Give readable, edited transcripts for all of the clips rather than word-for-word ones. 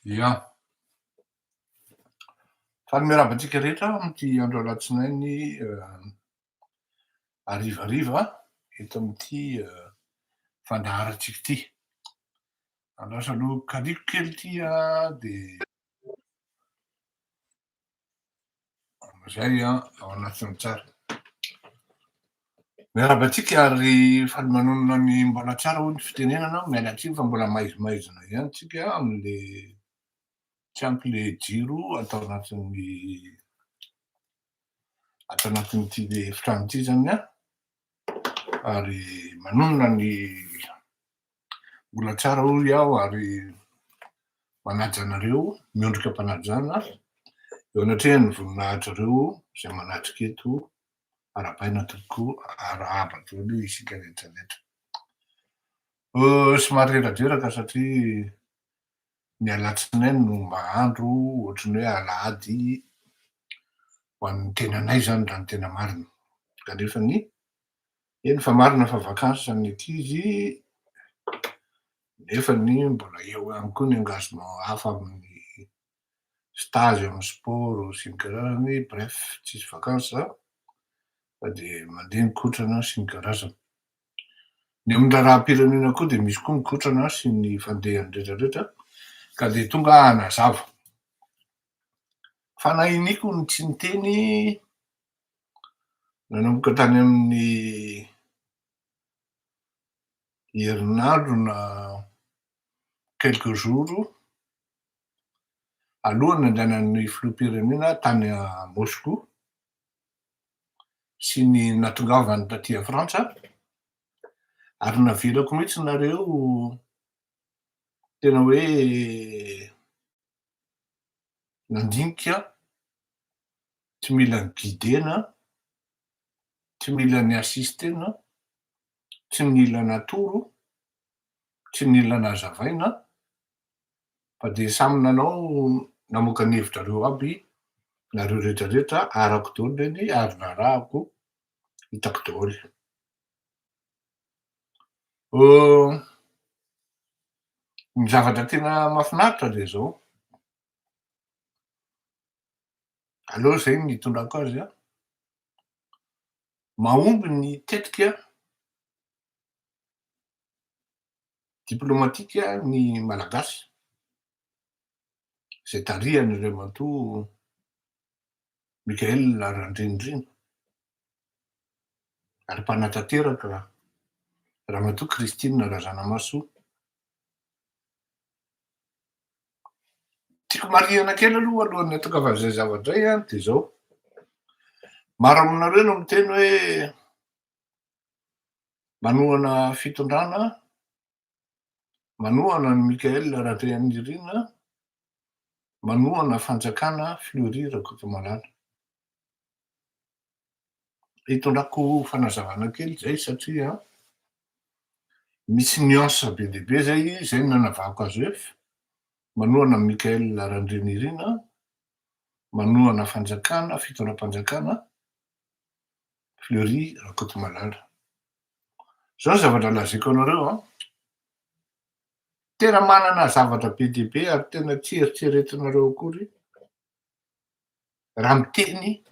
Ia, fa ny miarabantsika rehetra am'ty andro alatsinainy harivariva eto am'ty fandaharantsika ty. Lasa aloha kaliko kely ty de zay ao anatiny tsara. Miarabantsika ary faly manonona ny mbola tsara hoy ny fitenenana, miala tsiny fa mbola maizimaizina ihany tsika am'le tsy ampy le jiro atao anatin'ty le efitrano ty zany ary manonona ny mbola tsara hoy aho ary manaja anareo, miondrika ampanajana eo anatrehany voninahitrireo zay manatrika eto arabaina tokoa arahaba daholo isika rehetrarehetra. Somary reradraraka satria ny alatsinainy no mahandro ohatrany hoe alahady ho an'ny tenanay zany raha ny tena marina, kanefany eny fa marina fa vakansy ny ankizy nefany mbola eo ihany koa ny engagement hafa amin'ny stage amin'ny sport sy ny karazany, bref tsisy vakansy fa de mandeha mikotrana sy ny karazany. Ny amin'ny raharaham-pirenena koa de misy koa mikotrana sy ny fandehany rehetrarehetra ka de tonga hanazava. Fa na iniko ny tsy niteny nanomboka tany amin'ny herinandro na quelques jours alohan'ny andehanan'ny filoham-pirenena tany Moscou sy ny natongavany taty Frantsa ary navelako mihitsy nareo tena hoe nandinika tsy mila ny guidena, tsy mila ny assistena, tsy mila natoro, tsy mila nazavaina fa de samy nanao namoaka ny hevitrareo aby nareo rehetrarehetra arako daholo leny ary narahako hitako daholo. Ny zavatra tena mahafinaritra de zao, aloha zay ny itondrako azy mahomby ny tetika diplomatika ny malagasy zay tarihan'ireo ramatoa Mikaël Randrianirina ary mpanatanteraka ramatoa Christine Razanamahasoa. Tiako marihana kely aloha alohan'ny atokavany zay zavatra zay de zao, maro aminareo no miteny hoe manohana fitondrana, manohana ny Mikaël Randrianirina, manohana fanjakana Fleury Rakotomalala. Hitondrako fanazavana kely zay satria misy nuance be deaibe zay no nanavahako azy hoe manohana Mikaël Randrianirina, manohana fanjakana, fitondram-panjakana Fleury Rakotomalala. Zao zavatra lazaiko anareo tena manana zavatra be dia be ary tena tsy eritreretinareo akory raha miteny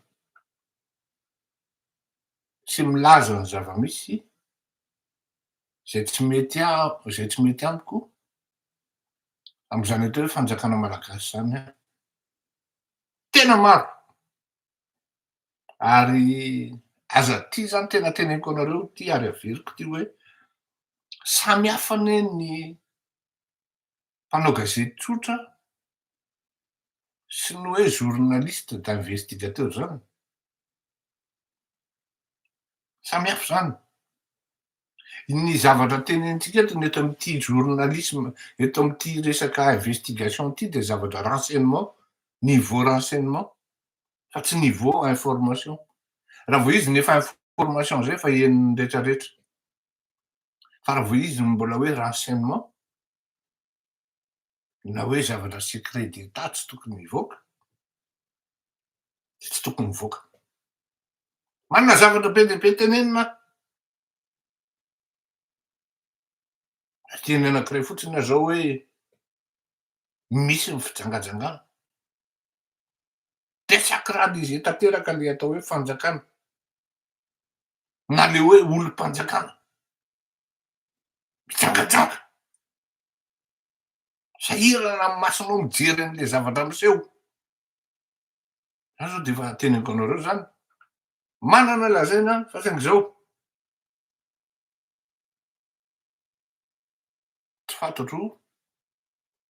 sy milaza ny zava-misy zay tsy mety amiko am'zany atao hoe fanjakana malagasy zany tena maro ary aza ty zany tena teneniko anareo ty ary averiko ty hoe samy hafa anie ny mpanao gazety tsotra sy ny hoe journaliste d'investigateur zany, samy hafa zany. Ny zavatra tenenitsika eto ny eto am'ty journalisme, eto am'ty resaka investigation ty de zavatra renseignement, niveau renseignement fa tsy niveau information. Raha vao izy ny efa information zay fa henon'ny rehetrarehetra, fa raha vao izy mbola hoe renseignement na hoe zavatra secret d'état tsy tokony hivoaka, tsy tokony mivoaka. Manana zavatra be deaibe tenenina teny anankiray fotsiny aho zao hoe misy ny fijangajangana. De tsy akirady izy tanteraka le atao hoe fanjakana, na le hoe olom-panjakana, mijangajanga. Sahirana ny masonao mijery an'le zavatra miseho. Za zao de efa teneniko anareo zany, manana lazaina fa saingy zao tsy fantatro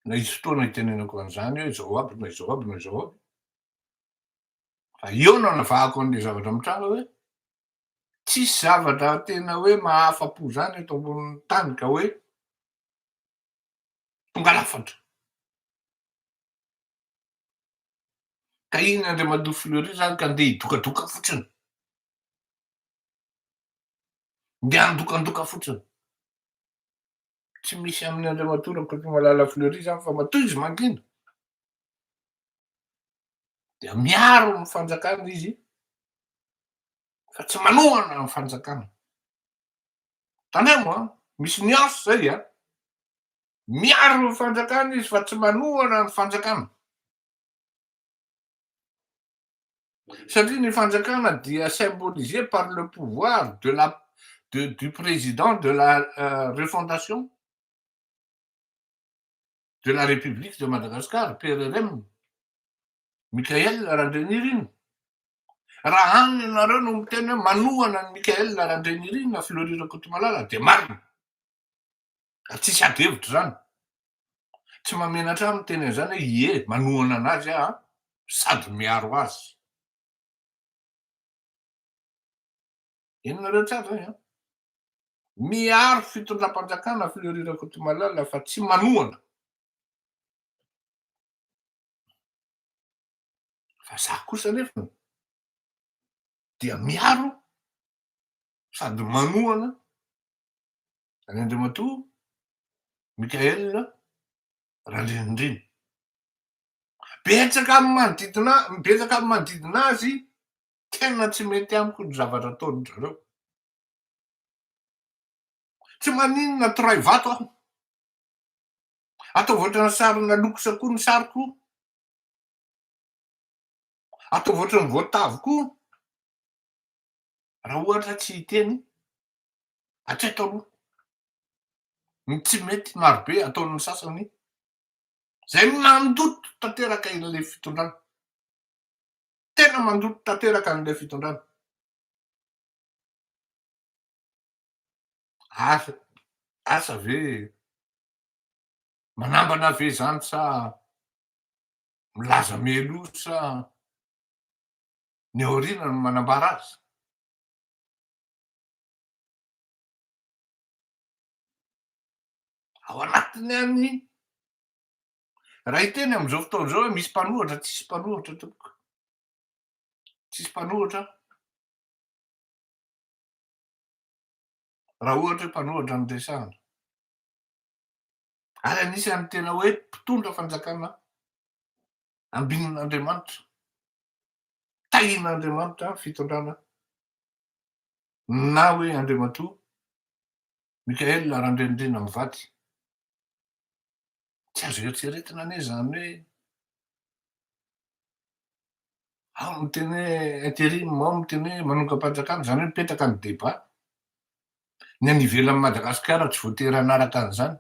na hisy fotoana itenenako an'izany hoe zao aby na izao aby na izao aby. Fa eo no anavahako an'le zavatra mitranga hoe tsisy zavatra tena hoe mahafa-po zany eto ambonin'ny tany ka hoe tonga lafatra. Ka iny Andriamatoa Fleury zany ka andeha hidokadoka fotsiny. Ndeha handokandoka fotsiny. Tsy misy amin'ny Andriamatoa Rakotomalala Fleury zany fa matoa izy mangina. Dia miaro ny fanjakana izy fa tsy manohana ny fanjakana. Tanemo misy nuance zay a. Miaro ny fanjakana izy fa tsy manohana ny fanjakana. Satria ny fanjakana dia symbolisé par le pouvoir du président de la refondation de la République de Madagascar, PRRM, Mikael Randrianirina. Raha any ianareo no miteny hoe manohana ny Mikael Randrianirina Fleury Rakotomalala de marina. Tsisy ady hevitra zany. Tsy mamenatra miteny an'izany hoe ie manohana anazy aho sady miaro azy. Henonareo tsara zay a. Miaro fitondram-panjakana Fleury Rakotomalala fa tsy manohana. Fa za kosa nefa dia miaro sady manohana any Andriamatoa Mikael Randrianirina. Betsaka amin'ny manodidina azy tena tsy mety amiko ny zavatra ataony zareo. Tsy maninona toray vato aho. Atao ohatrany sarina loko sakoa ny sariko. Atao ohatrany voatavo koa. Raha ohatra tsy hiteny, hatreto aloha. Ny tsy mety marobe ataon'ny sasany zay mandoto tanteraka ilay fitondrana. Tena mandoto tanteraka an'ilay fitondrana. Asa ve manambana ve zany sa milaza melo sa ny aoriana no manambara azy? Ao anatiny any raha hiteny am'izao fotoana zao hoe misy mpanohatra, tsisy mpanohatra tompoko. Tsisy mpanohatra. Raha ohatra hoe mpanohatra ny resahana. Ary anisany tena hoe mpitondra fanjakana ambinin'Andriamanitra. Tahian'Andriamanitra fitondrana na hoe Andriamatoa Mikael Randrianirina mivady. Tsy azo eritreretina anie zany hoe ao miteny hoe intérim, ao miteny hoe manonga-panjakana, zany hoe mipetraka ny débat. Ny any ivelan'ny Madagasikara tsy voatery hanaraka an'izany.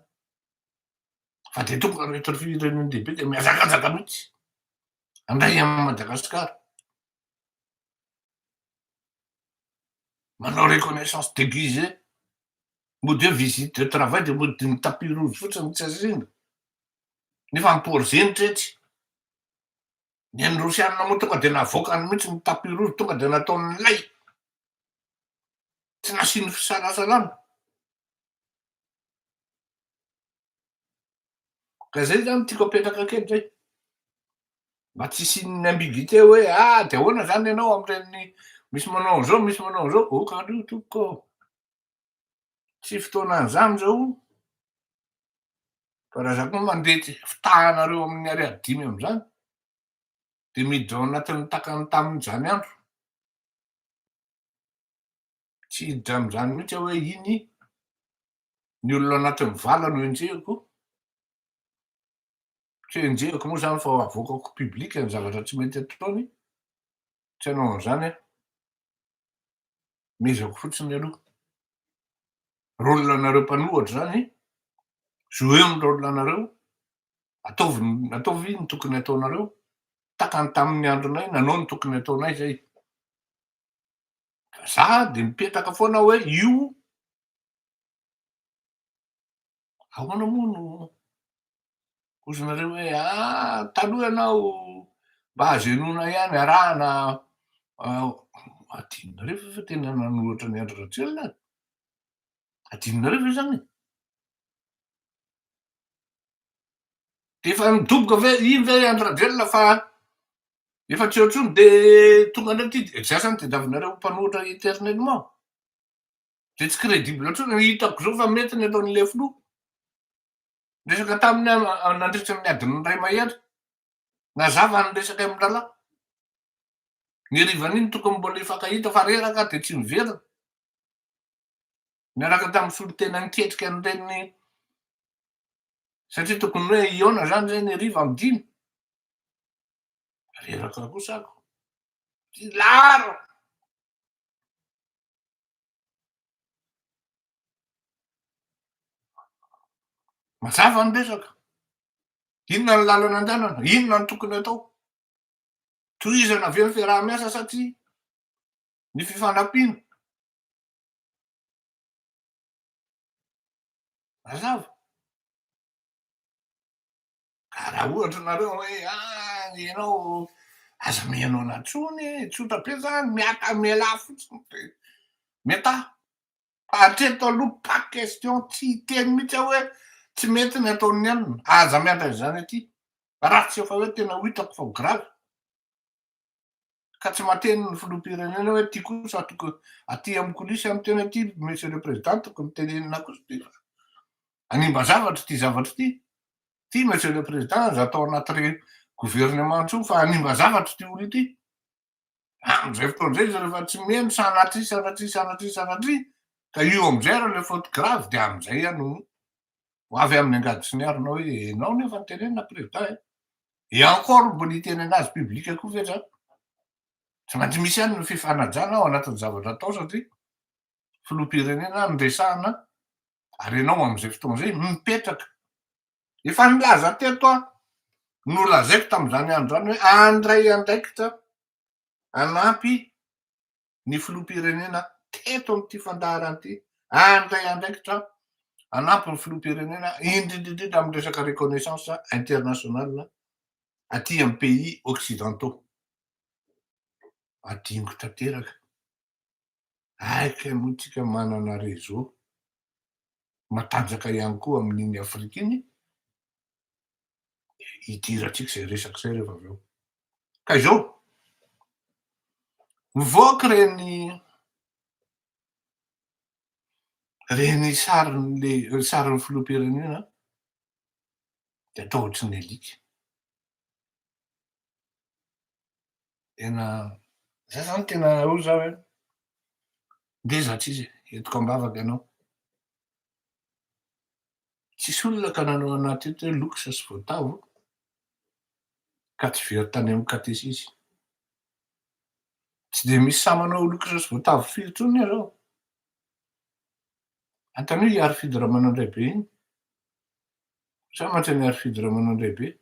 Fa de tonga rehetra firenena lehibe de mihazakazaka mihitsy handray amin'ny Madagasikara. Manao reconnaissance déguisée, mode hoe visite de travail de mody tapis rouge fotsiny tsy asiana. Nefa mipory etsy. Ny an'ny Rosianina moa tonga de navoakany mihitsy ny tapis rouge, tonga de nataony lay. Tsy nasiany fisalasalana. Ka zay zany tiako apetraka kely zay. Mba tsy hisian'ny ambiguïté hoe de ahoana zany ianao am'ireny misy manao an'izao, misy manao an'izao. Oka aloha tompoko. Tsy fotoana an'izany zao. Fa raha za koa mandeha fitahanareo amin'ny ariary 5 am'izany, de miditra ao anatin'ny takany tamin'izany andro. Tsy hiditra am'izany mihitsy aho hoe iny ny olona anatin'ny vala no enjehiko. Tsenjehiko moa zany fa avoakako publika ny zavatra tsy mety ataony, tsy hanao an'izany aho. Mezako fotsiny aloha. Rôle anareo mpanohatra zany, jouez ny rôle anareo, ataovy ny tokony ataonareo, takany tamin'ny andronay nanao ny tokony ataonay zay. Fa za de mipetraka foana hoe io, ahoana moa no ozonareo hoe taloha ianao mba hazenona ihany arahana adinonareo ve fa tena nanohitra ny Andry Rajoelina any? Adinonareo ve zany? De efa midoboka ve iny ve Andry Rajoelina fa efa tsy eo intsony de tonga indray ty za zany tadiavinareo mpanohitra éternellement. De tsy crédible intsony hitako zao fa mety ny ataon'le filoha. Resaka tamin'ny nandritra ny adiny ray aman-draharaha, nazava ny resaka amin'ny lalà. Ny harivan'iny tokony mbola hifankahita fa reraka de tsy miverina. Niaraka tamin'ny solon-tena niketrika an'ireny, satria tokony hoe iona zany zay ny hariva amy 5. Reraka kosa ako. Ty laro! Mazava ny resaka. Inona ny lalana andehanana? Inona ny tokony atao? Tohizana avy amin'ny fiaraha-miasa satria ny fifanampiana. Mazava. Ka raha ohatra nareo hoe ianao aza mianao anatrony, tsotra be zany, miaka mialà fotsiny de meta. Fa hatreto aloha pas question, tsy hiteny mihitsy aho hoe tsy mety ny ataon'ny anona. Aza miandry an'izany aty. Raha tsy efa hoe tena ho hitako fa grave. Ka tsy mateny ny filoham-pirenena hoe ty kosa aty amin'ny kolisy amin'ny teny aty monsieur le président tokony tenenina kosa ty fa hanimba zavatra ty zavatra ty. Ty monsieur le président aza atao anaty gouvernement intsony fa hanimba zavatra ty olo ity. Am'izay fotoana izay izy rehefa tsy miheno sanatria ka io am'izay raha le faute grave de am'izay no ho avy amin'ny angady sy ny arina hoe ianao nefa ny tenenina président et encore mbola hiteny anazy publika koa ve zany. Tsy maintsy misy ihany ny fifanajana ao anatin'ny zavatra atao satria filoham-pirenena ny resahana ary ianao am'izay fotoana zay mipetraka. Efa nilaza teto nolazaiko tamin'izany andro zany hoe andray andraikitra hanampy ny filoham-pirenena teto amin'ity fandaharana ity. Andray andraikitra hanampy ny filoham-pirenena indrindrindrindra amin'ny resaka reconnaissance internationale aty amin'ny pays occidentaux. Adinoko tanteraka. Aika moa tsika manana réseau matanjaka ihany koa amin'iny Afrika iny, hidirantsika zay resaka zay rehefa avy eo. Ka izao mivoaka reny sarin'ny filoham-pirenena de atao ohatrin'ny alika. Tena za zany tena hoy za hoe ndezatsy izy entiko ambavaka ianao. Tsisy olona ka nanao anaty eto hoe loxa sy voatavo ka tsy very tany amin'ny katesisy. Tsy de misy sa manao loxa sy voatavo firy intsony iah zao. Antanio hiarifidy Ramanandriabe iny. Sa mantsy niarifidy Ramanandriabe.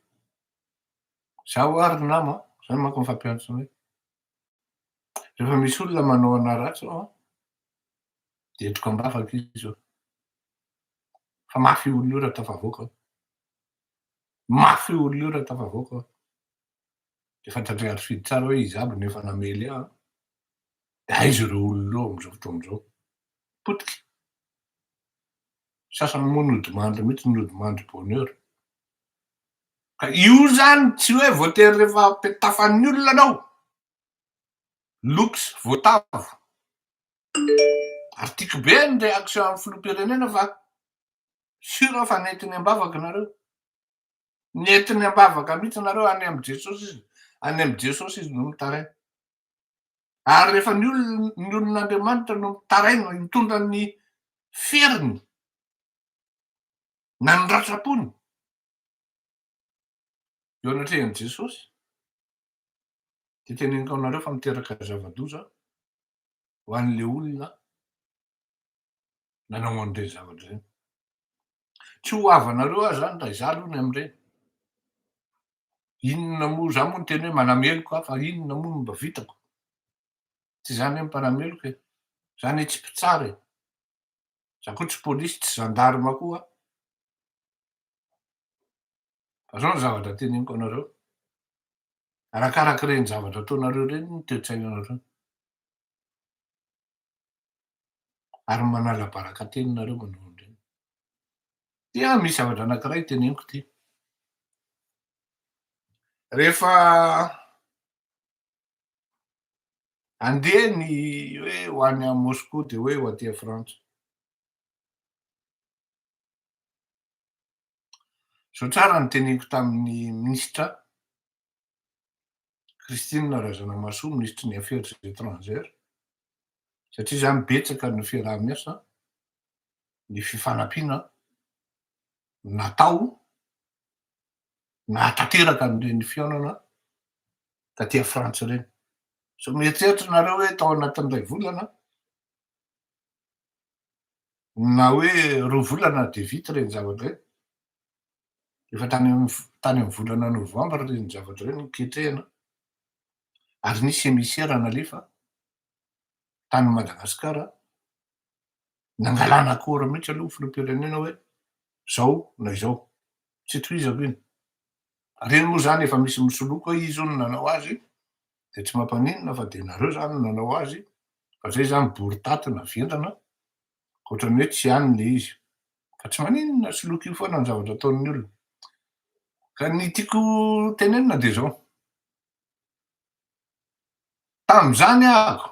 Zaho ary nama, zany manko ny fampianatra anay. Rehefa misy olona manao anà ratsy zao de entiko ambavaka izy zao. Fa mafy olona io raha tafavoaka aho. Mafy olona io raha tafavoaka aho. De fantatry hiarifidy tsara hoe izy aby no efa namely aho. De aiza reo olona reo am'izao fotoana izao? Potika. Sasany moa nodimandry mihitsy nodimandry bonheur. Ka io zany tsy hoe voatery rehefa tafan'ny olona anao. Loxa, voatavo. Ary tiako be ny réaction amin'ny filoham-pirenena fa sura aho fa nentiny ambavaka nareo. Nentiny ambavaka mihitsy nareo any amin'ny Jesosy izy no mitaraina. Ary rehefa ny olon'Andriamanitra no mitaraina mitondra ny feriny na ny ratsapony eo anatrehan'i Jesosy. De teneniko anareo fa miteraka zava-doza ho an'le olona nanao an'ireny zavatra reny. Tsy ho avanareo aho zany raha izaho aloha ny am'ireny. Inona moa za moa miteny hoe manameloko aho fa inona moa no mba vitako? Tsy zany hoe mpanameloko e, zany hoe tsy mpitsara e. Za koa tsy pôlisy, tsy gendarme koa aho. Fa zao ny zavatra teneniko anareo. Arakarak'ireny zavatra ataonareo reny ny toe-tsainanareo. Ary manala baraka-teninareo manao an'ireny. Dia misy zavatra anankiray teneniko ty. Rehefa andeha ny hoe ho any a Moscou de hoe ho aty a Frantsa. Zao tsara ny teneniko tamin'ny minisitra Christine Razanamahasoa, ministry ny affaires étrangères, satria zany betsaka ny fiaraha-miasa, ny fifanampiana natao na hatateraka an'ireny fihaonana taty a Frantsa reny. So mieritreritra nareo hoe tao anatin'ray volana na hoe roa volana de vita reny zavatra reny. Efa tany amin'ny volana novambra reny zavatra reny niketrehana. Ary nisy émissaire nalefa tany Madagasikara nangalana akora mihitsy aloha filoham-pirenena hoe zao na izao, tsy tohizako iny. Reny moa zany efa misy misoloko hoe izy hono nanao azy, de tsy mampaninona fa de nareo zany no nanao azy, fa zay zany boritaty na vientana, ohatrany hoe tsy hany le izy. Fa tsy maninona, soloky io foana ny zavatra ataon'ny olona. Ka ny tiako tenenina de zao. Tam'zany ahako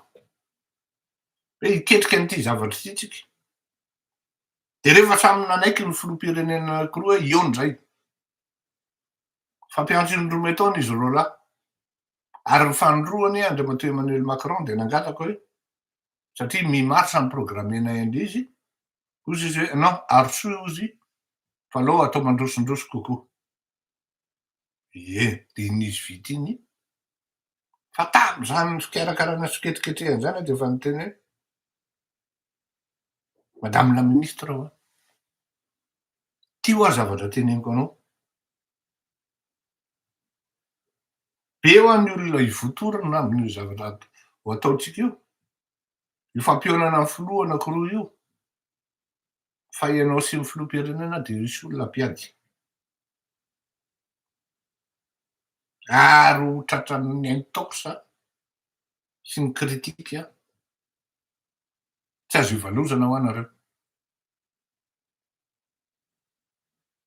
hoe hiketrika an'ity zavatra ity tsika. De rehefa samy nanaiky ny filoham-pirenena anankiroa hoe eo ndray. Fampiantso indroa taona izy roa lahy. Ary ny fanindroany Andriamatoa Emmanuel Macron de nangataka hoe satria mi-mars nyprogramena an'le izy, ozy izy hoe non arosoa ozy fa aleo atao mandrosondroso kokoa. Ie, de in'izy vita iny. Fa tam'zany fikarakarana siketriketrehany zany de efa niteny hoe madame la ministre aho a, ty ho a zavatra teneniko anao. Be ho an'ny olona hivotorana amin'io zavatra ho ataotsika io. Io fampionana ny filoha anankiroa io. Fa ianao sy ny filoham-pirenena de misy olona mpiady. Ary ho tratran'ny intox sy ny kritika, tsy azo ivalozana ho anareo.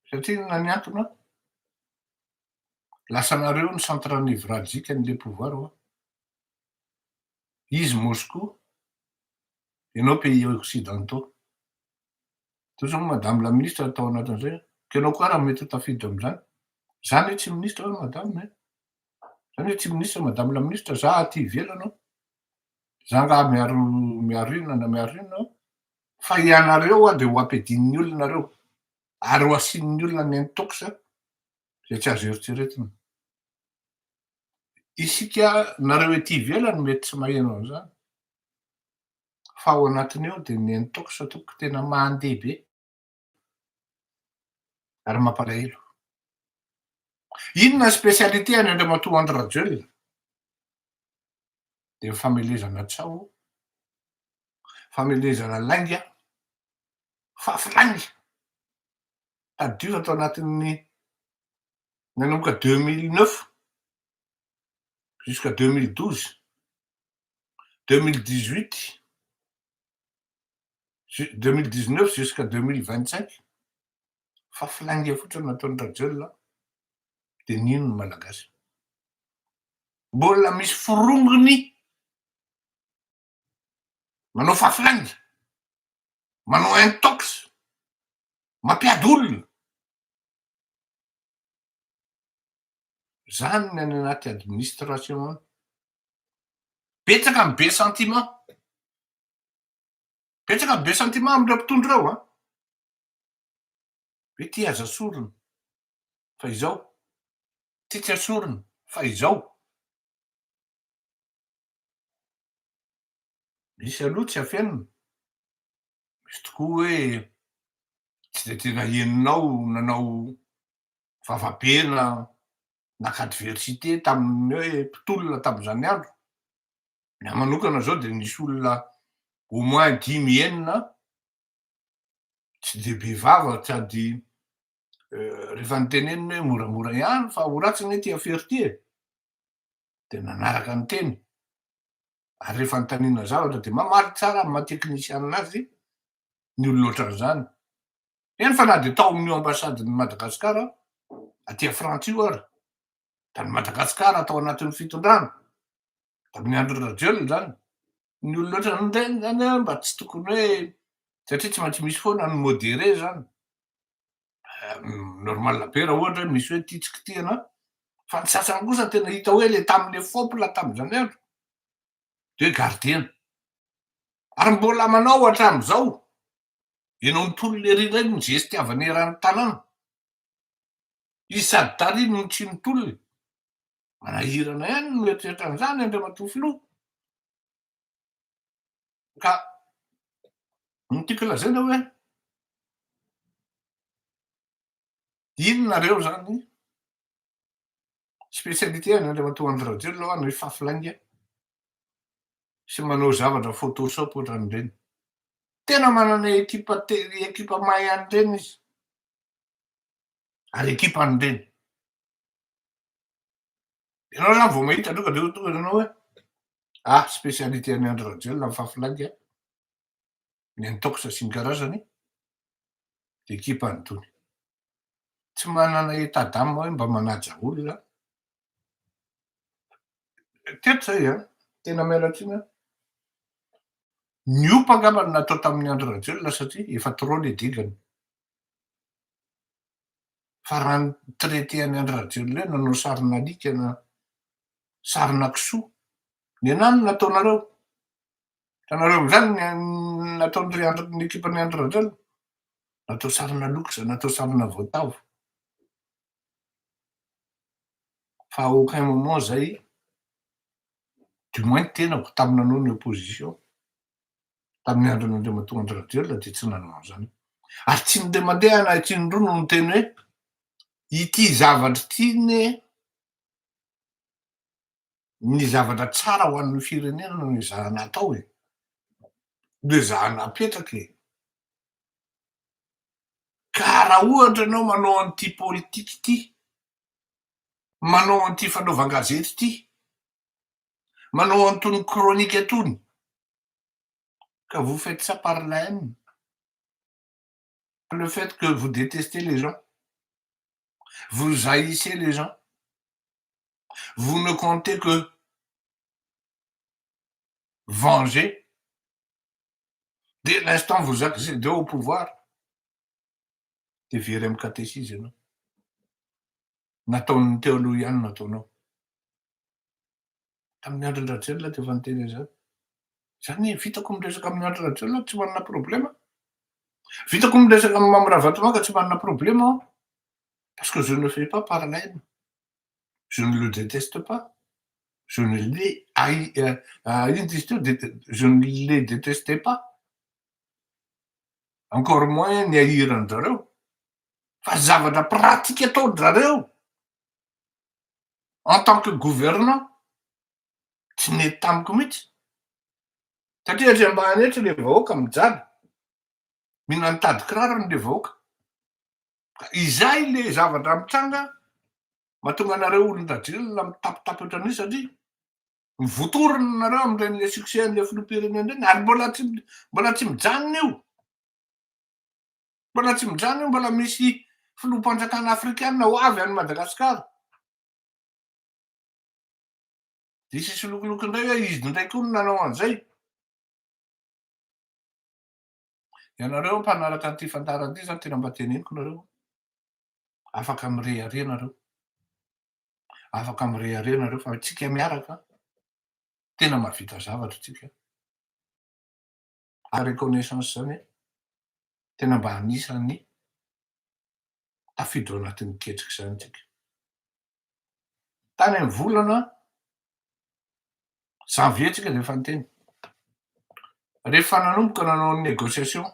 Satria inona ny antony? Lasa nareo ny centre névralgique an'le pouvoir hoa. Izy Moscou, ianao pays occidentaux. Toy zao madame la ministre atao anatin'izay, ka ianao koa raha mety ho tafiditra am'zany. Zany hoe tsy ministre hoe madame e. Zany hoe tsy ministre madame la ministre, za aty ivelany ao. Za nga miaro inona na miaro inona aho. Fa ianareo a de ho ampidin'ny olona nareo, ary ho asian'ny olona ny intox zay tsy azo eritreretina. Isika nareo ety ivelany mety tsy maheno an'izany. Fa ao anatiny ao de ny intox toko tena mandeha be ary mampalahelo. Inona spécialité any Andriamatoa Andry Rajoelina? De ny famelezana tsao, famelezana lainga, fafilanga. Tadio tao anatin'ny nanomboka 2009 jusqu'à 2012, 2018, 2019 jusqu'à 2025. Fafilanga fotsiny nataon'ny Rajoelina. De nino ny malagasy? Mbola misy forongony manao fafilanga, manao intox, mampiady olona. Zany ny any anaty administration any. Betsaka ny be sentiment. Betsaka ny be sentiment am'ireo mpitondra ao a. Hoe ty aza sorona. Fa izao Ty tsy asorina fa izao. Misy aloha tsy afenina. Misy tokoa hoe tsy de tena heninao nanao vavapena na k'adiversité tamin'ny hoe mpitolona tam'zany andro. Ny manokana zao de nisy olona au moins 5 enina tsy de be vava sady rehefa noteneniny hoe moramora ihany fa ho ratsiny ty afery ty e, de nanaraka ny teny. Ary rehefa notanina zavatra de mamaly tsara amin'ny maha-teknisianinazy ny olona ohatran'zany. Eny fa na de tao amin'io ambasadin'i Madagasikara aty Frantsa io ary, da ny Madagasikara tao anatin'ny fitondrana, da amin'ny Andry Rajoelina zany. Ny olona ohatran'ny reny zany a mba tsy tokony hoe satria tsy maintsy misy foana ny modéré zany. Normal be raha ohatra hoe misy hoe ty tsy kitihana, fa ny sasany kosa tena hita hoe le tamin'le fopla tam'zany andro de hoe gardien. Ary mbola manao hatram'zao, ianao nitolona ery reny ny zesy itiavany eran'ny tanàna. Izy sady tariny no tsy nitolony. Manahirana ihany no mieritreritra an'zany Andriamatoa filoha. Ka ny tiako lazaina hoe ino nareo zany spécialité an'Andriamatoa Andry Rajoelina hoy ny fafy sy manao zavatra photoshop ohatran'ireny. Tena manana ekipa mahay an'ireny izy. Ary ekipa an'ireny. Ianao zany vao mahita tonga de ianao hoe spécialité an'i Andry Rajoelina ny fafy. Ny an'ny taoko sy asiany karazany de ekipa an'itony. Tsy manana état d'âme hoe mba manaja olona. Teto zay tena miala tsiny aho. Niopa angamba no natao tamin'ny Andry Rajoelina satria efa trop le digany. Fa raha ny traité an'i Andry Rajoelina hoe nanao sarina alika na sarina kisoa, ny anahy no nataonareo. Hitanareo am'zany nataon'ny ekipan'i Andry Rajoelina. Natao sarina lokosa, natao sarina voatavo. Fa à aucun moment zay, du moins tenako tamin'ny nanao ny opposition tamin'ny andron'Andriamatoa Andry Rajoelina de tsy nanao an'zany. Ary tsy de mandeha na tsy indroa no niteny hoe ity zavatra ity ny zavatra tsara ho an'ny firenena no ezahana atao e. No ezahana apetraka e. Ka raha ohatra ianao manao an'ity politika ity, manao an'ity fanaovan-gazety ity, manao an'itony chronique itony, ka vous faites ça par la haine. Le fait que vous détestez les gens, vous haïssez les gens, vous ne comptez que venger dès l'instant vous accédez au pouvoir. De very amin'ny catéchisme ianao. Nataony teo aloha ihany nataonao. Tamin'ny Andry Rajoelina de efa niteny an'zany. Zany vitako miresaka amin'ny Andry Rajoelina tsy manana problema. Vitako miresaka amin'ny Mamy Ravatomanga tsy manana problema aho. Parce que je ne fais pas par la haine. Je ne le déteste pas. Je ne l'ai je ne les détestais pas. Encore moins ny ahiran-jareo. Fa zavatra pratika ataon-jareo en tant que gouvernant tsy nety tamiko mihitsy. Satria aty ambany eto le vahoaka mijaly, mihina mitady kirarony le vahoaka. Izay le zavatra mitranga mahatonga anareo olon-dajelona mitapitapy ohatran'io satria mivotorona nareo amin'ireny succès an'le filoham-pirenena reny ary mbola tsy mijanona io. Mbola tsy mijanona io, mbola misy filoham-panjakana afrikanina ho avy any Madagasikara. De sisy lokoloky indray hoe izy indray koa no nanao an'izay. Ianareo mpanaraka an'ity fantarana ity zany tena mba teneniko nareo. Afaka mirehare nareo. Afaka mirehare nareo fa tsika miaraka tena mahavita zavatra tsika. Ary reconnaissance zany tena mba anisan'ny tafidy ao anatin'ny ketriky zany tsika. tany amin'ny volana janvier tsika de efa niteny. Rehefa nanomboka nanao ny négociation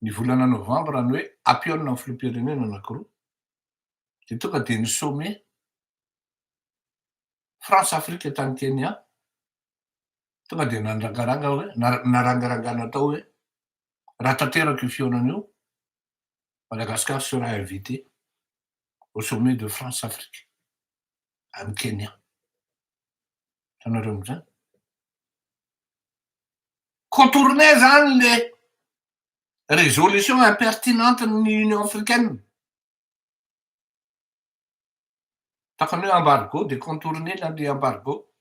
ny volana novambra ny hoe ampiona ny filoham-pirenena anankiroa de tonga de ny sommet France Afrique tany Kenya tonga de narangaranga hoe narangarangana tao hoe raha tanteraka io fihaonana io Madagascar sera invité au sommet de France Afrique any Kenya. Hitanareo am'zany. Contourner zany le résolution impertinente ny Union africaine. Takony hoe embargo de contourner le embargo.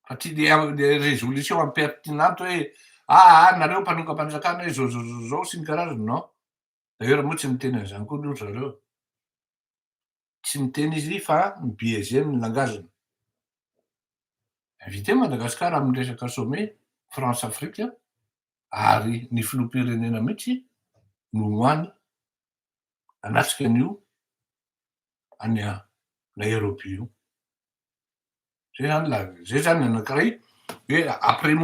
Satria de résolution impertinente hoe nareo mpanokam-panjakana hoe zao sy ny karazany non. D'ailleurs moa tsy miteny an'zany koa aloha zareo. Tsy miteny izy fa mibiaise ny langageny. Invité Madagascar amin'ny resaka sommet France Afrique ary ny filoham-pirenena mihitsy no hoany hanatrika an'io any Nairobi io. Zay zany anankiray hoe après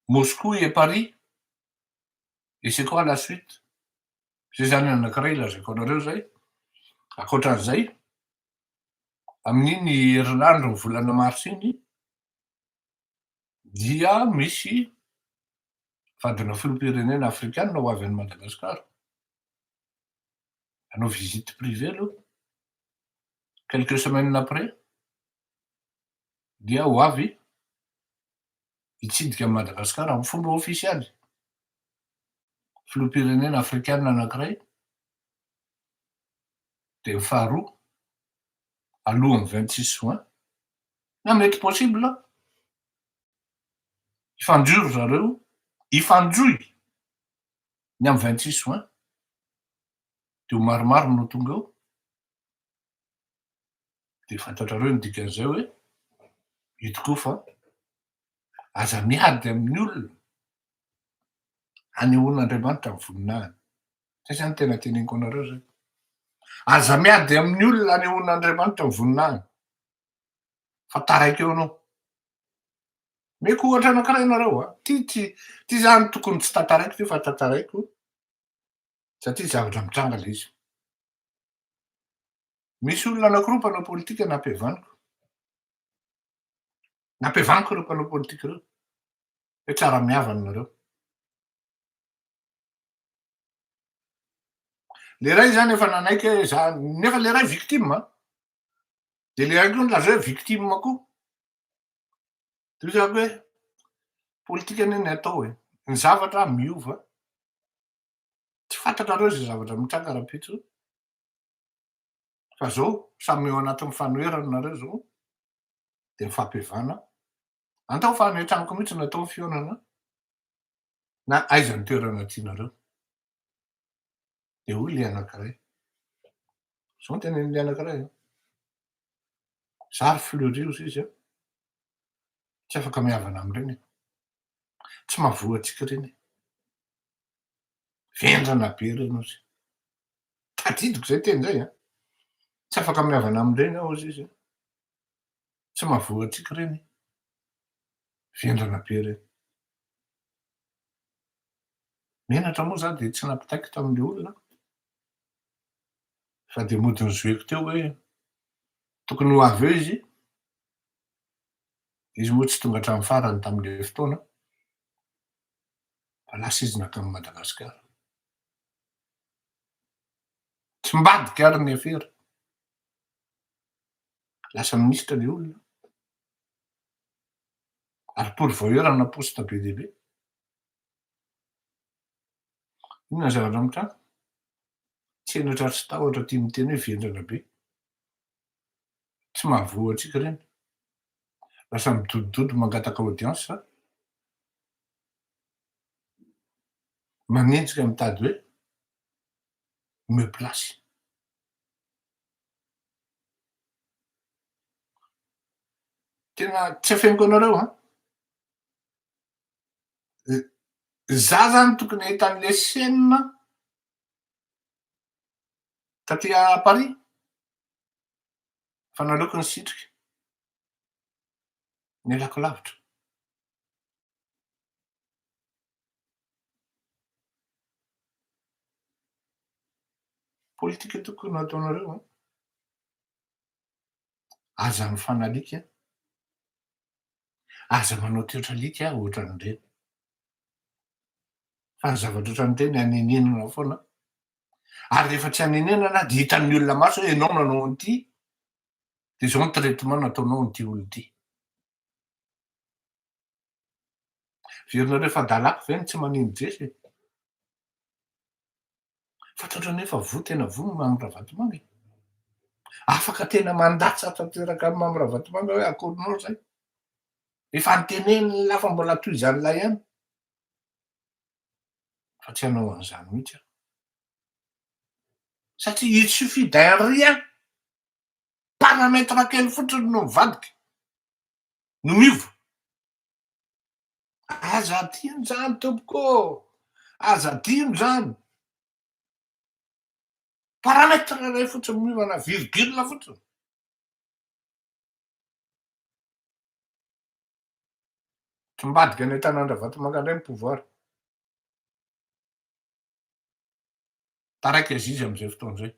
Moscou et Paris et c'est quoi la suite? Zay zany anankiray lazaiko anareo zay. Ankoatran'izay amin'iny herinandro ny volana mars iny dia misy vadina filoham-pirenena afrikana ho avy any Madagascar. Hanao visite privée aloha. Quelques semaines après dia ho avy hitsidika Madagascar amin'ny fomba ofisialy. Filoham-pirenena afrikana anankiray de ny faharoa alohan'ny 26 juin na mety possible ifandroy ny amin'ny 26 juin de ho maromaro no tonga ao de fantatrareo ny dikan'izay hoe io tokoa fa aza miady amin'ny olona hanehoan'Andriamanitra amin'ny voninahiny. Zay zany tena teneniko anareo zay. Aza miady amin'ny olona hanehoan'Andriamanitra amin'ny voninahiny fa taraiky eo anao. Meko ohatra anankiray nareo ty zany tokony tsy tantaraiko ty fa tantaraiko satria zavatra mitranga le izy. Misy olona anankiroa mpanao politika nampihavaniko reo mpanao politika reo hoe tsara mihavana nareo. Le ray zany efa nanaiky hoe za nefa le ray victime de le ray koa nolaza hoe victime koa. De zako hoe politika anie ny atao hoe ny zavatra miova. Tsy fantatrareo zay zavatra mitranga rapitso fa zao samy eo anatin'ny fanoherana nareo zao de mifampihavana. Antao fa ny an-tranoko mihitsy natao ny fihaonana na aiza ny toerana tianareo. De hoy le anankiray. Zao ny tenenin'le anankiray. Zary Fleury ozy izy tsy afaka mihavana am'reny. Tsy mahavoa-tsika reny. Vendrana be reny ozy. Tadidiko zay teny zay. Tsy afaka mihavana am'reny aho ozy izy. Tsy mahavoa-tsika reny. Vendrana be reny. Menatra moa zany de tsy nampitaiko tamin'le olona fa de mody nizoeko teo hoe tokony ho avy eo izy. Izy moa tsy tonga hatramin'ny farany tamin'le fotoana fa lasa izy nakamy Madagasikara. Tsy mbadika ary ny afera. Lasa minisitra le olona. Ary pourvoyeur ana poste be dia be. Inona ny zavatra mitranga? Tsy henatra sy tahotra tia miteny hoe vendrana be. Tsy mahavoa antsika reny. Lasa midodododo mangataka audience manenjika mitady hoe me place. Tena tsy afeniko anareo za zany tokony ahita an'le chaîne taty Paris fa naleoko ny sitrika ny alako lavitra. Politika tokony ataonareo aza mifanalika, aza manao toetra alika ohatran'ireny, fa ny zavatra ohatran'ireny anenenana foana, ary rehefa tsy anenenana de hitan'ny olona maso hoe ianao nanao an'ity, de zao ny traitement nataonao an'ity olo ity. Verina fa dalako ve ny tsy manino Jesy? Fantatrao nefa vo tena vo ny Mamoravatomanga e. Afaka tena mandatsa tanteraka amin'ny Mamoravatomanga hoe akorinao zay. Efa noteneniny la fa mbola toy izany la ihany. Fa tsy hanao an'izany mihitsy aho. Satria il suffit d'un rien, paramètre kely fotsiny no mivadika, no mivo. Aza adino zany tompoko, aza adino zany. Paramètre ray fotsiny miovana virgule fotsiny. Tsy mbadika any Tanàndravatomanga indray ny pouvoir. Taraiky azizy am'izay fotoan'izay.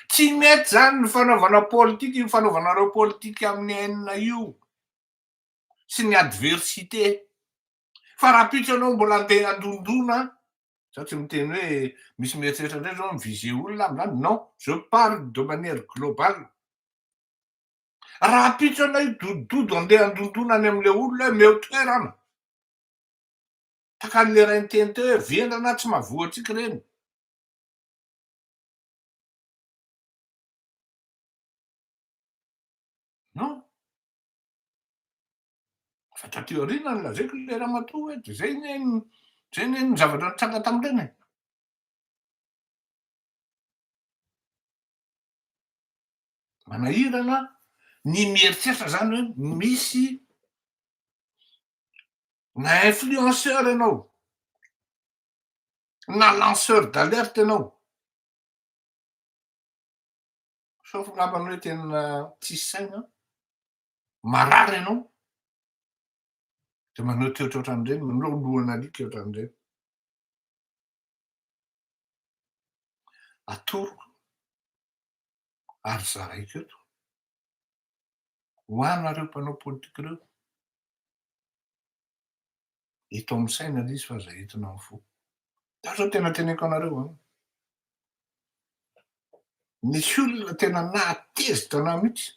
Tsy mety zany ny fanaovana politika, io fanaovanareo politika amin'ny hainina io sy ny adversité. Fa raha pitso anao mbola andeha andondona, za tsy miteny hoe misy mieritreritra indray zao mivize olona am'zany, non, je parle de manière globale. Raha pitso anao hidododo andeha andondona any am'le olona hoe meo toerana, takan'le ray niteny teo hoe vendrana tsy mahavoatsika reny. Non, fa taty aoriana ny lazaiko le ramatoa hoe de zay ny zavatra nitranga tam'ireny. Manahirana ny mieritreritra zany hoe misy na influenceur ianao, na lanceur d'alerte ianao, sauf ngambany hoe tena tsisy saina, marary ianao, de manao toetra ohatran'ireny, manao lohana alika ohatran'ireny. Atoroko ary zaraiko eto, ho anareo mpanao politika reo, eto amin'ny saina le izy fa aza entina amin'ny fo. Da zao tena teneniko anareo nisy olona tena nahatezitra anahy mihitsy,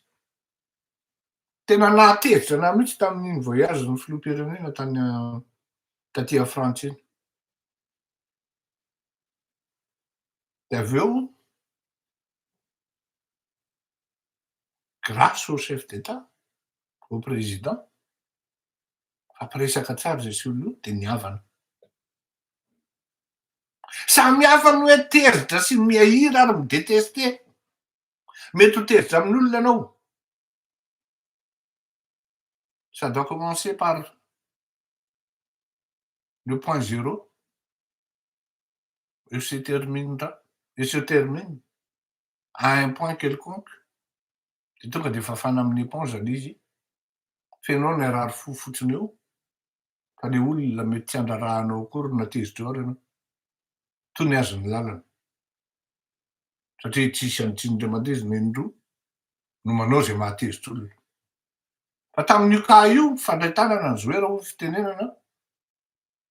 tena nahatezitra anahy mihitsy tamin'iny voyage ny filoham-pirenena tany taty Frantsa iny. De avy eo, grâce au chef d'État, au président, fampiresaka tsara zay sy olona io de nihavana. Samy hafa no hoe tezitra sy mihahira ary mideteste. Mety ho tezitra amin'olona ianao. Ça doit commencer par le point zéro et se termine à un point quelconque. De tonga de fafana amin'ny éponge le izy, fenao ny arary fo fotsiny eo, fa le olona mety tsy andrarahanao akory natezitra eo ary ianao. Toy ny azony lalana. Satria tsisy an'Tsindrimandry indroa no manao zay mahatezitra olona. Fa tamin'io cas io mifandray tanana ny zoera ho fitenenana,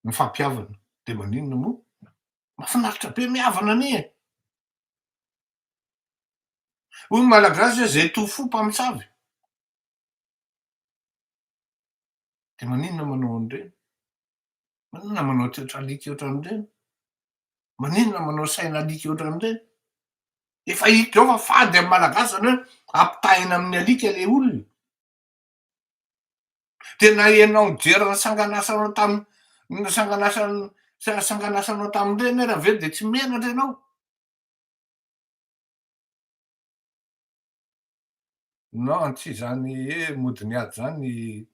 mifampihavana. De maninona moa? Mahafinaritra be mihavana anie. Hoy ny malagasy hoe zay to fo mpamosavy. De maninona manao an'ireny? Maninona manao toetra alika ohatran'ireny? Maninona manao saina alika ohatran'ireny? Efa hita eo fa fady amin'ny malagasy zany hoe ampitahina amin'ny alika le olona. De na ianao mijery ny sanganasanao sanganasanao tamin'ireny ary aveo de tsy menatra ianao. Non, tsy zany mody miady zany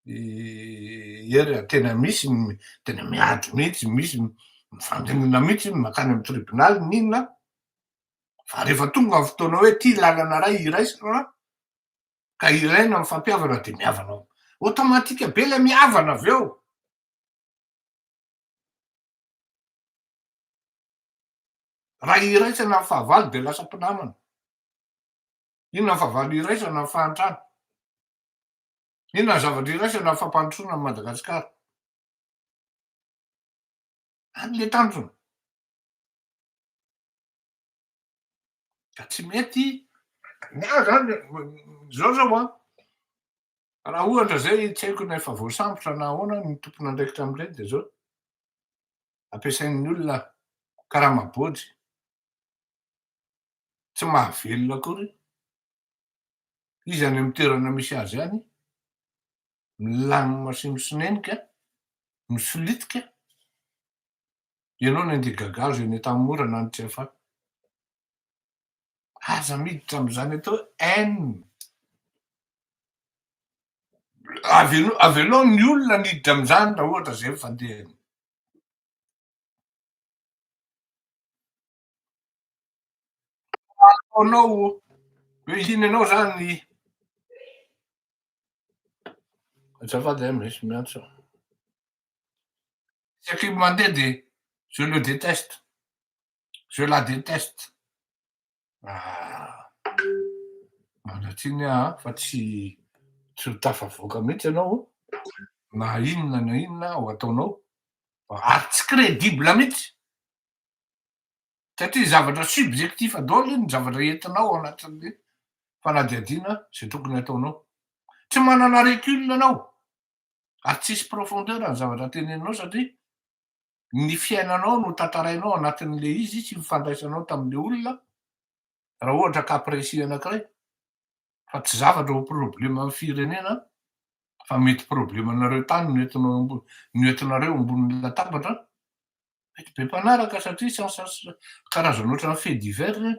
ery tena misy tena miady mihitsy, misy mifandinona mihitsy makany amin'ny tribunal n'inona. Fa rehefa tonga ny fotoana hoe ty lalana ray iraisana ka ilaina ny fampiavana de miavana automatika be le miavana avy eo. Raha iraisana ny fahavalo de lasa mpinamana. Inona ny fahavalo iraisana ny fahantrana? Inona ny zavatra iraisana ny fampandrosoana ny Madagasikara? Any le tanjona. Ka tsy mety zany zao raha ohatra zay tsy haiko nefa voasambotra na ahoana ny tompon'andraikitra am'ireny de zao ampiasain'ny olona karama-bôjy tsy mahavelona akory izy any amy toerana misy azy any milamina sy misonenitra, misolitika, ianao nandeha gagazo eny Tanimora na ny tsy afa. Aza miditra am'zany atao hoe haine. Avelao ny olona niditra am'zany raha ohatra zay fandehany. Ataonao hoe iny ianao zany azafady misy miantso. Isaky ny mandeha de je le déteste, je la déteste. Manatsiny fa tsy ho tafavoaka mihitsy ianao na inona ho ataonao ary tsy crédible mihitsy satria zavatra subjectif daholo iny zavatra entinao ao anatin'le fanadihadiana zay tokony ataonao. Tsy manana recul ianao ary tsisy profondeur ny zavatra teneninao satria ny fiainanao no tantarainao anatin'le izy sy mifandraisanao tam'le olona raha ohatra ka précis anankiray fa tsy zavatra ho problema amy firenena fa mety problemanareo tany no entinareo ambonin'ny latabatra mety be mpanaraka satria karazana ohatran'ny fait divers reny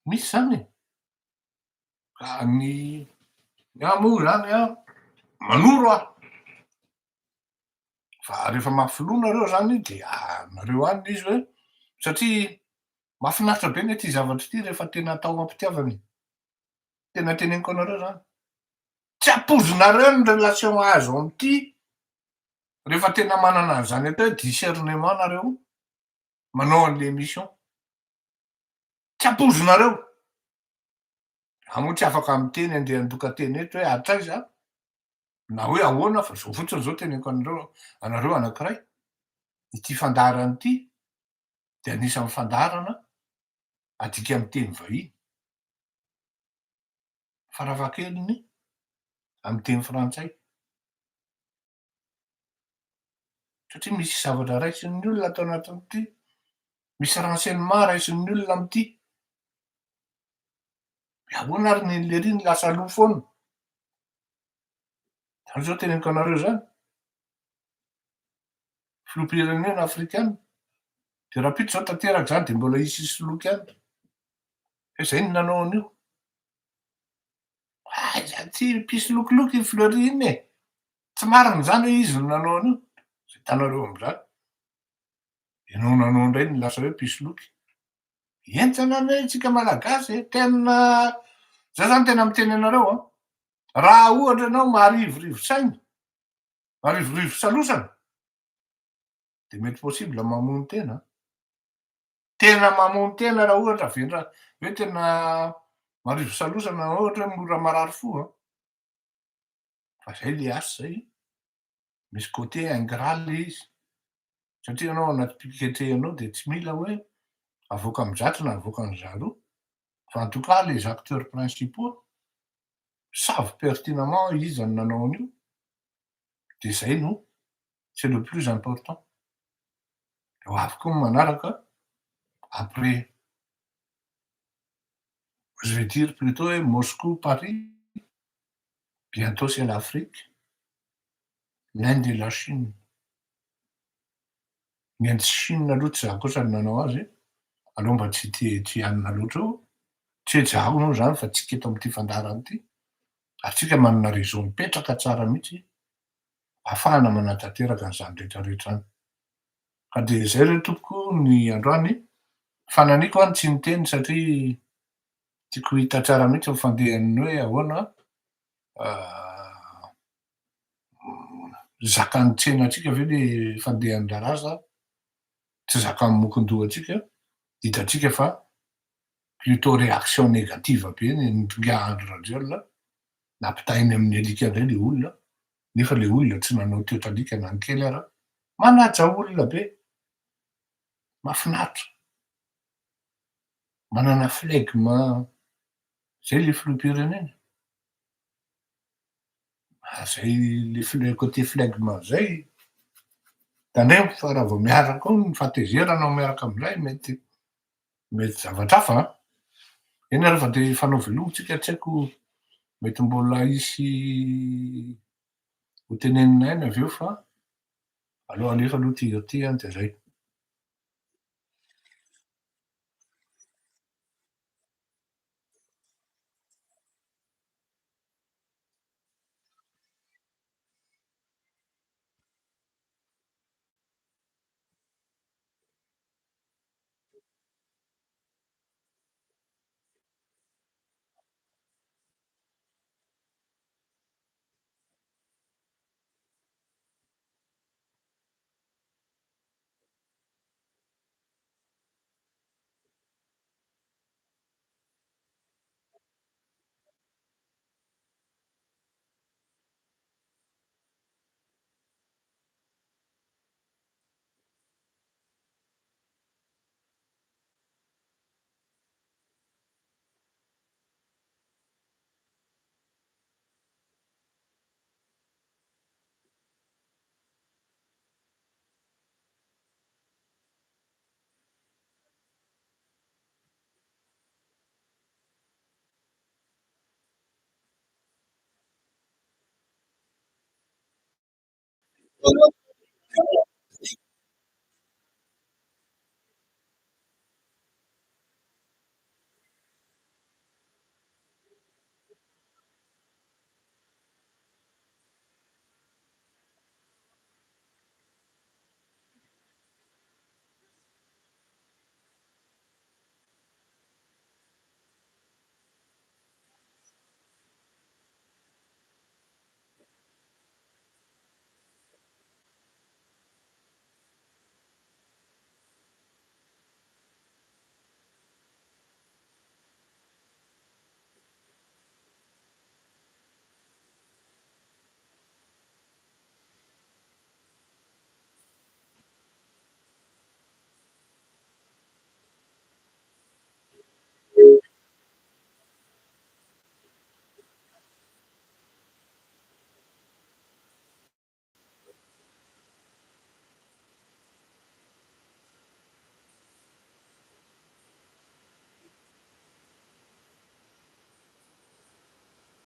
misy zany e. Ka ny moa zany manoro fa rehefa mafy nareo zany de nareo any izy hoe satria mahafinaritra be ne ty zavatra ty rehefa tena atao ampitiavana tena teneniko anareo zany tsy apozinareo ny relation azo am'ty rehefa tena manana an'zany atao hoe discernement nareo manao an'le émission tsy apozinareo moa tsy afaka miteny andeha andoka-teny eto hoe atraiza na hoe ahoana fa zao fotsiny zao teneniko anareo anankiray ity fandaharana ity de anisan'ny fandaharana adika amy teny vahiny farafahakeliny amy teny frantsay satria misy zavatra raisin'ny olona atao anatin'ity misy renseignement raisin'ny olona am'ty ahoana ary nyle riny lasa lo foana zany zao teneniko anareo zany filoham-pirenena afrikana de raha pito zao tanteraka zany de mbola isy loky any fa zay ny nanao an'io ty mpisy lokoloky fleury iny e tsy marina zany hoe izy no nanao an'io zay hitanareo am'zany ianao nanao indray ny lasa hoe mpisy loky entsana ne tsika malagasy tena za zany tena miteny anareo raha ohatra ianao marivorivo saina marivorivo salosana de mety possible mamono tena mamono tena raha ohatra vendra hoe tena marivo salosana ohatra hoe mora marary fo fa zay le asy zay misy côté ingrat le izy satria ianao anaty piketrehanao de tsy mila hoe avoaka am'zatra na avoaka ny zaroa fa en tout cas les acteurs principaux savent pertinemment iza ny nanao an'io de zay no c'est le plus important. Ho avy koa ny manaraka après je vais dire plutôt hoe Moscou, Paris, bientôt c'est l'Afrique, l'Inde et la Chine. Ny Chine aloha tsy zako kosa ny nanao azy aloha mba tsy anina loatra eo tsy hoe jabo moa zany fa tsika eto am'ty fandaharana ity ary tsika manana réseau mipetraka tsara mihitsy ahafahana manatanteraka an'zany rehetrarehetra any ka de zay re tompoko ny androany Fanahiniako any tsy niteny satria tiako hita tsara mihitsy ny fandehaniny hoe ahoana ah, zakan'ny tsenatsika ve le fandehan-drarasa, tsy zakan'ny mokon-dohatsika, hitatsika fa plutôt réaction négative be ny nitongiahan'olombelona, nampitahainy amin'ny alika indray le olona, nefa le olona tsy nanao teotralika na ny kely ara. Manaja olona be, mahafinaritra, manana flegma, zay le filoham-pirenena. Zay le côté flegma zay, tandremo fa raha vao miaraka ao nifahatezerana miaraka amindray mety mety zavatra hafa an. Eny ary fa de hifanao velomontsika tsy haiko mety mbola hisy ho teneninay any avy eo fa aleo alefa aloha ty any de zay.